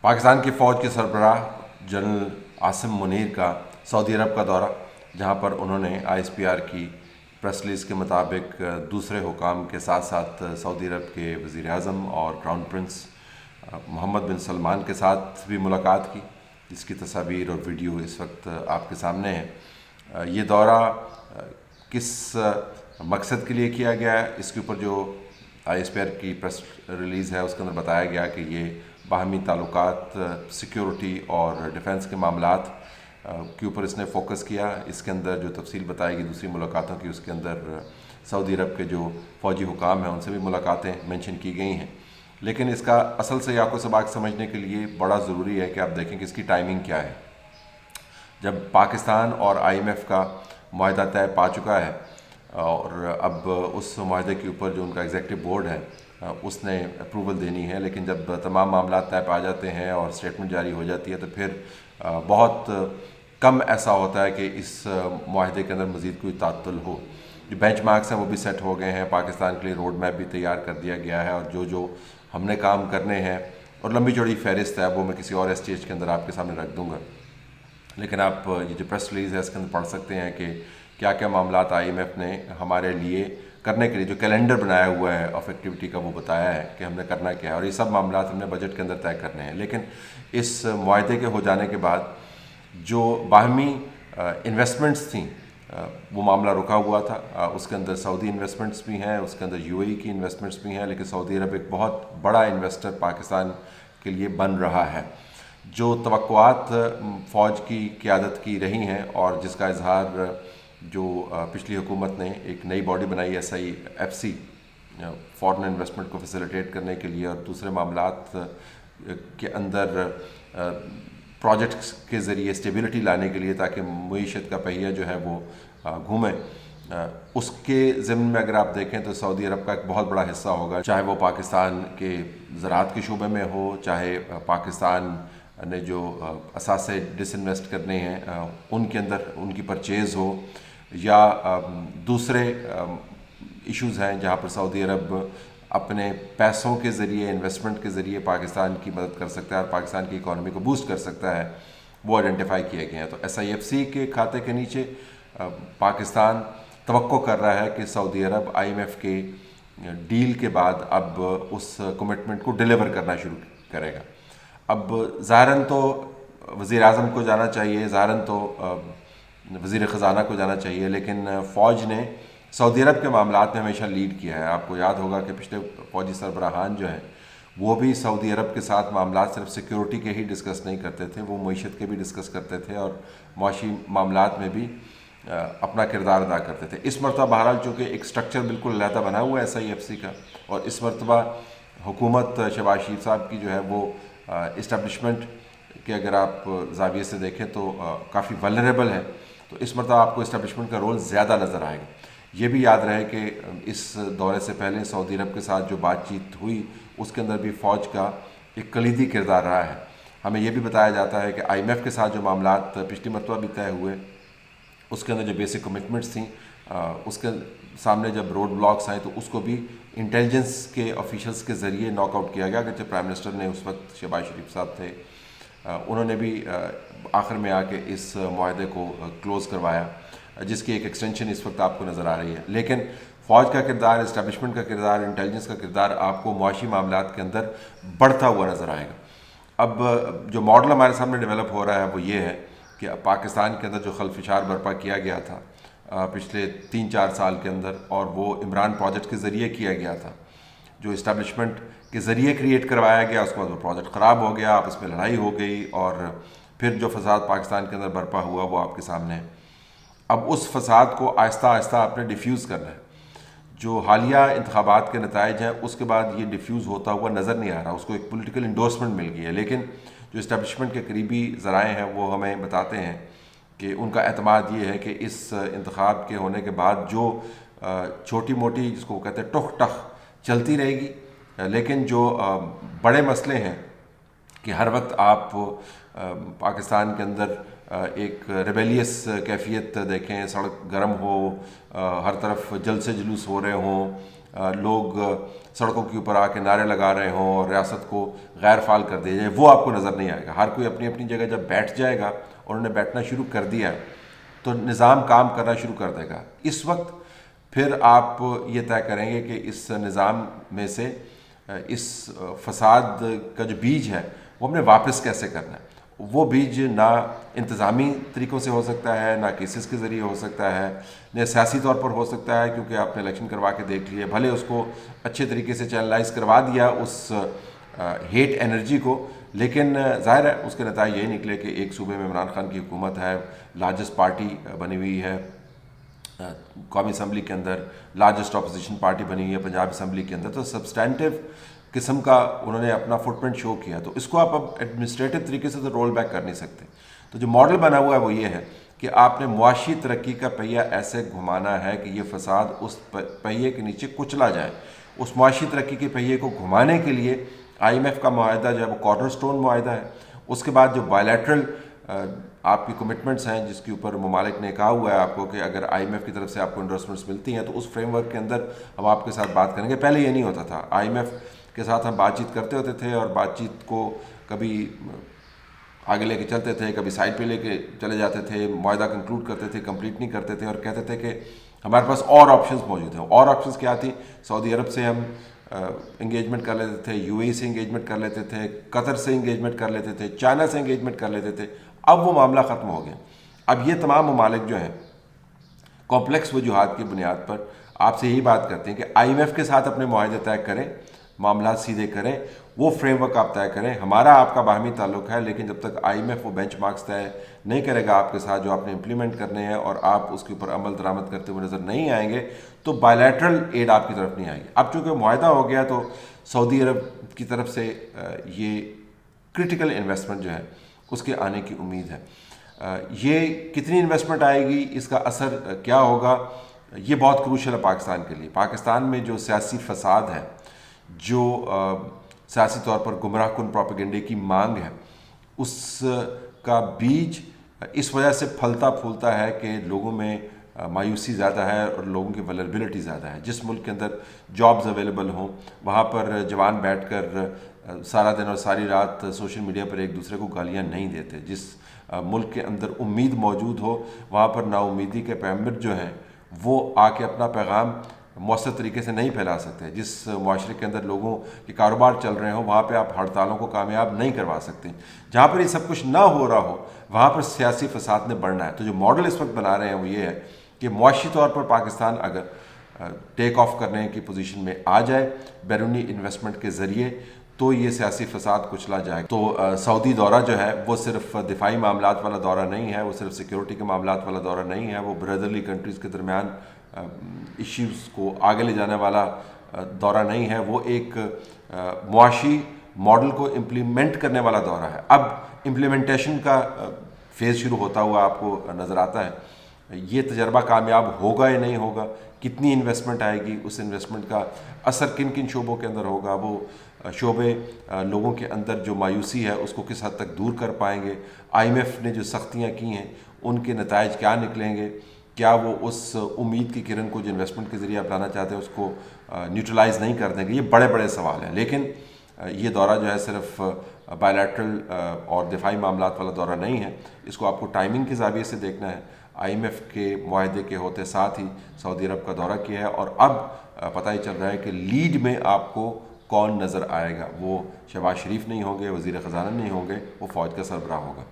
پاکستان کی فوج کے سربراہ جنرل عاصم منیر کا سعودی عرب کا دورہ، جہاں پر انہوں نے آئی ایس پی آر کی پریس ریلیز کے مطابق دوسرے حکام کے ساتھ ساتھ سعودی عرب کے وزیر اعظم اور کراؤن پرنس محمد بن سلمان کے ساتھ بھی ملاقات کی، جس کی تصاویر اور ویڈیو اس وقت آپ کے سامنے ہے۔ یہ دورہ کس مقصد کے لیے کیا گیا ہے، اس کے اوپر جو آئی ایس پی آر کی پریس ریلیز ہے اس کے اندر بتایا گیا کہ یہ باہمی تعلقات، سیکیورٹی اور ڈیفنس کے معاملات کے اوپر اس نے فوکس کیا۔ اس کے اندر جو تفصیل بتائی گئی دوسری ملاقاتوں کی، اس کے اندر سعودی عرب کے جو فوجی حکام ہیں ان سے بھی ملاقاتیں مینشن کی گئی ہیں۔ لیکن اس کا اصل سے آپ کو سباق سمجھنے کے لیے بڑا ضروری ہے کہ آپ دیکھیں کہ اس کی ٹائمنگ کیا ہے۔ جب پاکستان اور آئی ایم ایف کا معاہدہ طے پا چکا ہے اور اب اس معاہدے کے اوپر جو ان کا ایگزیکٹو بورڈ ہے اس نے اپروول دینی ہے، لیکن جب تمام معاملات طے پا جاتے ہیں اور اسٹیٹمنٹ جاری ہو جاتی ہے تو پھر بہت کم ایسا ہوتا ہے کہ اس معاہدے کے اندر مزید کوئی تعطل ہو۔ جو بینچ مارکس ہیں وہ بھی سیٹ ہو گئے ہیں، پاکستان کے لیے روڈ میپ بھی تیار کر دیا گیا ہے، اور جو ہم نے کام کرنے ہیں اور لمبی چوڑی فہرست ہے وہ میں کسی اور اسٹیج کے اندر آپ کے سامنے رکھ دوں گا۔ لیکن آپ یہ جو پریس ریلیز ہے اس کے اندر پڑھ سکتے ہیں کہ کیا کیا معاملات آئی ایم ایف نے ہمارے لیے کرنے کے لیے جو کیلنڈر بنایا ہوا ہے آف ایکٹیویٹی کا وہ بتایا ہے کہ ہم نے کرنا کیا ہے، اور یہ سب معاملات ہم نے بجٹ کے اندر طے کرنے ہیں۔ لیکن اس معاہدے کے ہو جانے کے بعد جو باہمی انویسٹمنٹس تھیں وہ معاملہ رکا ہوا تھا۔ اس کے اندر سعودی انویسٹمنٹس بھی ہیں، اس کے اندر یو اے ای کی انویسٹمنٹس بھی ہیں، لیکن سعودی عرب ایک بہت بڑا انویسٹر پاکستان کے لیے بن رہا ہے۔ جو توقعات فوج کی قیادت کی رہی ہیں اور جس کا اظہار جو پچھلی حکومت نے ایک نئی باڈی بنائی S I F C foreign investment کو فیسیلیٹیٹ کرنے کے لیے اور دوسرے معاملات کے اندر پروجیکٹس کے ذریعے اسٹیبلٹی لانے کے لیے تاکہ معیشت کا پہیہ جو ہے وہ گھومے، اس کے ضمن میں اگر آپ دیکھیں تو سعودی عرب کا ایک بہت بڑا حصہ ہوگا، چاہے وہ پاکستان کے زراعت کے شعبے میں ہو، چاہے پاکستان نے جو اثاثے ڈس انویسٹ کرنے ہیں ان کے اندر ان کی پرچیز ہو، یا دوسرے ایشوز ہیں جہاں پر سعودی عرب اپنے پیسوں کے ذریعے، انویسٹمنٹ کے ذریعے پاکستان کی مدد کر سکتا ہے اور پاکستان کی اکانومی کو بوسٹ کر سکتا ہے، وہ آئیڈینٹیفائی کیے گئے ہیں۔ تو ایس آئی ایف سی کے کھاتے کے نیچے پاکستان توقع کر رہا ہے کہ سعودی عرب آئی ایم ایف کے ڈیل کے بعد اب اس کمٹمنٹ کو ڈیلیور کرنا شروع کرے گا۔ اب ظاہراً تو وزیر اعظم کو جانا چاہیے، ظاہراً تو وزیر خزانہ کو جانا چاہیے، لیکن فوج نے سعودی عرب کے معاملات میں ہمیشہ لیڈ کیا ہے۔ آپ کو یاد ہوگا کہ پچھلے فوجی سربراہان جو ہیں وہ بھی سعودی عرب کے ساتھ معاملات صرف سیکیورٹی کے ہی ڈسکس نہیں کرتے تھے، وہ معیشت کے بھی ڈسکس کرتے تھے اور معاشی معاملات میں بھی اپنا کردار ادا کرتے تھے۔ اس مرتبہ بہرحال چونکہ ایک سٹرکچر بالکل علیحدہ بنا ہوا ہے ایس آئی ایف سی کا، اور اس مرتبہ حکومت شہباز شریف صاحب کی جو ہے وہ اسٹیبلشمنٹ کے اگر آپ زاویے سے دیکھیں تو کافی ولنریبل ہے، تو اس مرتبہ آپ کو اسٹیبلشمنٹ کا رول زیادہ نظر آئے گا۔ یہ بھی یاد رہے کہ اس دورے سے پہلے سعودی عرب کے ساتھ جو بات چیت ہوئی اس کے اندر بھی فوج کا ایک کلیدی کردار رہا ہے۔ ہمیں یہ بھی بتایا جاتا ہے کہ آئی ایم ایف کے ساتھ جو معاملات پچھلی مرتبہ بھی طے ہوئے اس کے اندر جو بیسک کمٹمنٹس تھیں اس کے سامنے جب روڈ بلاکس آئے تو اس کو بھی انٹیلیجنس کے آفیشلز کے ذریعے ناک آؤٹ کیا گیا، اگرچہ پرائم منسٹر نے اس وقت شہباز شریف صاحب تھے، انہوں نے بھی آخر میں آ کے اس معاہدے کو کلوز کروایا، جس کی ایک ایکسٹینشن اس وقت آپ کو نظر آ رہی ہے۔ لیکن فوج کا کردار، اسٹیبلشمنٹ کا کردار، انٹیلیجنس کا کردار آپ کو معاشی معاملات کے اندر بڑھتا ہوا نظر آئے گا۔ اب جو ماڈل ہمارے سامنے ڈیولپ ہو رہا ہے وہ یہ ہے کہ پاکستان کے اندر جو خلفشار برپا کیا گیا تھا پچھلے 3-4 سال کے اندر، اور وہ عمران پروجیکٹ کے ذریعے کیا گیا تھا، جو اسٹیبلشمنٹ کے ذریعے کریٹ کروایا گیا، اس کے بعد وہ پروجیکٹ خراب ہو گیا، آپس میں لڑائی ہو گئی، اور پھر جو فساد پاکستان کے اندر برپا ہوا وہ آپ کے سامنے ہے۔ اب اس فساد کو آہستہ آہستہ آپ نے ڈیفیوز کرنا ہے۔ جو حالیہ انتخابات کے نتائج ہیں اس کے بعد یہ ڈیفیوز ہوتا ہوا نظر نہیں آ رہا، اس کو ایک پولیٹیکل انڈورسمنٹ مل گئی ہے، لیکن جو اسٹیبلشمنٹ کے قریبی ذرائع ہیں وہ ہمیں بتاتے ہیں کہ ان کا اعتماد یہ ہے کہ اس انتخاب کے ہونے کے بعد جو چھوٹی موٹی جس کو کہتے ہیں ٹخ ٹخ چلتی رہے گی، لیکن جو بڑے مسئلے ہیں کہ ہر وقت آپ پاکستان کے اندر ایک ریبیلیس کیفیت دیکھیں، سڑک گرم ہو، ہر طرف جل سے جلوس ہو رہے ہوں، لوگ سڑکوں کے اوپر آ کے نعرے لگا رہے ہوں اور ریاست کو غیر فعال کر دیا جائے، وہ آپ کو نظر نہیں آئے گا۔ ہر کوئی اپنی اپنی جگہ جب بیٹھ جائے گا اور انہوں نے بیٹھنا شروع کر دیا تو نظام کام کرنا شروع کر دے گا۔ اس وقت پھر آپ یہ طے کریں گے کہ اس نظام میں سے اس فساد کا جو بیج ہے وہ ہم نے واپس کیسے کرنا ہے۔ وہ بیج نہ انتظامی طریقوں سے ہو سکتا ہے، نہ کیسز کے ذریعے ہو سکتا ہے، نہ سیاسی طور پر ہو سکتا ہے، کیونکہ آپ نے الیکشن کروا کے دیکھ لیے، بھلے اس کو اچھے طریقے سے چینلائز کروا دیا اس ہیٹ انرجی کو، لیکن ظاہر ہے اس کے نتائج یہی نکلے کہ ایک صوبے میں عمران خان کی حکومت ہے، لارجسٹ پارٹی بنی ہوئی ہے قومی اسمبلی کے اندر، لارجسٹ اپوزیشن پارٹی بنی ہوئی ہے پنجاب اسمبلی کے اندر، تو سبسٹینٹیو قسم کا انہوں نے اپنا فٹ پرنٹ شو کیا، تو اس کو آپ اب ایڈمنسٹریٹو طریقے سے تو رول بیک کر نہیں سکتے۔ تو جو ماڈل بنا ہوا ہے وہ یہ ہے کہ آپ نے معاشی ترقی کا پہیہ ایسے گھمانا ہے کہ یہ فساد اس پہیے کے نیچے کچلا جائے۔ اس معاشی ترقی کے پہیے کو گھمانے کے لیے آئی ایم ایف کا معاہدہ جو ہے وہ کارنر سٹون معاہدہ ہے۔ اس کے بعد جو بائیلیٹرل آپ کی کمٹمنٹس ہیں جس کے اوپر ممالک نے کہا ہوا ہے آپ کو کہ اگر آئی ایم ایف کی طرف سے آپ کو انڈورسمنٹس ملتی ہیں تو اس فریم ورک کے اندر ہم آپ کے ساتھ بات کریں گے۔ پہلے یہ نہیں ہوتا تھا، آئی ایم ایف کے ساتھ ہم بات چیت کرتے ہوتے تھے اور بات چیت کو کبھی آگے لے کے چلتے تھے، کبھی سائڈ پہ لے کے چلے جاتے تھے، معاہدہ کنکلوڈ کرتے تھے، کمپلیٹ نہیں کرتے تھے اور کہتے تھے کہ ہمارے پاس اور آپشنز موجود ہیں۔ اور آپشنز کیا تھی؟ سعودی عرب سے ہم انگیجمنٹ کر لیتے تھے، یو اے ای سے انگیجمنٹ کر لیتے تھے، قطر سے انگیجمنٹ کر لیتے تھے، چائنا سے انگیجمنٹ کر لیتے تھے۔ اب وہ معاملہ ختم ہو گیا۔ اب یہ تمام ممالک جو ہیں کمپلیکس وجوہات کی بنیاد پر آپ سے یہی بات کرتے ہیں کہ آئی ایم ایف کے ساتھ اپنے معاہدے طے کریں، معاملات سیدھے کریں، وہ فریم ورک آپ طے کریں۔ ہمارا آپ کا باہمی تعلق ہے، لیکن جب تک آئی ایم ایف وہ بینچ مارکس طے نہیں کرے گا آپ کے ساتھ جو آپ نے امپلیمنٹ کرنے ہیں اور آپ اس کے اوپر عمل درآمد کرتے ہوئے نظر نہیں آئیں گے تو بائیلیٹرل ایڈ آپ کی طرف نہیں آئے گی۔ اب چونکہ معاہدہ ہو گیا تو سعودی عرب کی طرف سے یہ کرٹیکل انویسٹمنٹ جو ہے اس کے آنے کی امید ہے۔ یہ کتنی انویسٹمنٹ آئے گی، اس کا اثر کیا ہوگا، یہ بہت کروشل ہے پاکستان کے لیے۔ پاکستان میں جو سیاسی فساد ہے، جو سیاسی طور پر گمراہ کن پروپیگنڈے کی مانگ ہے، اس کا بیج اس وجہ سے پھلتا پھولتا ہے کہ لوگوں میں مایوسی زیادہ ہے اور لوگوں کی ولربلٹی زیادہ ہے۔ جس ملک کے اندر جابز اویلیبل ہوں وہاں پر جوان بیٹھ کر سارا دن اور ساری رات سوشل میڈیا پر ایک دوسرے کو گالیاں نہیں دیتے۔ جس ملک کے اندر امید موجود ہو وہاں پر نا امیدی کے پیغمبر جو ہیں وہ آ کے اپنا پیغام مؤثر طریقے سے نہیں پھیلا سکتے۔ جس معاشرے کے اندر لوگوں کے کاروبار چل رہے ہوں وہاں پہ آپ ہڑتالوں کو کامیاب نہیں کروا سکتے۔ جہاں پر یہ سب کچھ نہ ہو رہا ہو وہاں پر سیاسی فساد نے بڑھنا ہے۔ تو جو ماڈل اس وقت بنا رہے ہیں وہ یہ ہے کہ معاشی طور پر پاکستان اگر ٹیک آف کرنے کی پوزیشن میں آ جائے بیرونی انویسٹمنٹ کے ذریعے تو یہ سیاسی فساد کچلا جائے۔ تو سعودی دورہ جو ہے وہ صرف دفاعی معاملات والا دورہ نہیں ہے، وہ صرف سیکیورٹی کے معاملات والا دورہ نہیں ہے، وہ برادرلی کنٹریز کے درمیان ایشوز کو آگے لے جانے والا دورہ نہیں ہے، وہ ایک معاشی ماڈل کو امپلیمنٹ کرنے والا دورہ ہے۔ اب امپلیمنٹیشن کا فیز شروع ہوتا ہوا آپ کو نظر آتا ہے۔ یہ تجربہ کامیاب ہوگا یا نہیں ہوگا، کتنی انویسٹمنٹ آئے گی، اس انویسٹمنٹ کا اثر کن کن شعبوں کے اندر ہوگا، وہ شعبے لوگوں کے اندر جو مایوسی ہے اس کو کس حد تک دور کر پائیں گے، آئی ایم ایف نے جو سختیاں کی ہیں ان کے نتائج کیا نکلیں گے، کیا وہ اس امید کی کرن کو جو انویسٹمنٹ کے ذریعے آپ لانا چاہتے ہیں اس کو نیوٹرلائز نہیں کر دیں گے۔ یہ بڑے بڑے سوال ہیں، لیکن یہ دورہ جو ہے صرف بائیلیٹرل اور دفاعی معاملات والا دورہ نہیں ہے، اس کو آپ کو ٹائمنگ کے زاویے سے دیکھنا ہے۔ آئی ایم ایف کے معاہدے کے ہوتے ساتھ ہی سعودی عرب کا دورہ کیا ہے اور اب پتہ ہی چل رہا ہے کہ لیڈ میں آپ کو کون نظر آئے گا۔ وہ شہباز شریف نہیں ہوں گے، وزیر خزانہ نہیں ہوں گے، وہ فوج کا سربراہ ہوگا۔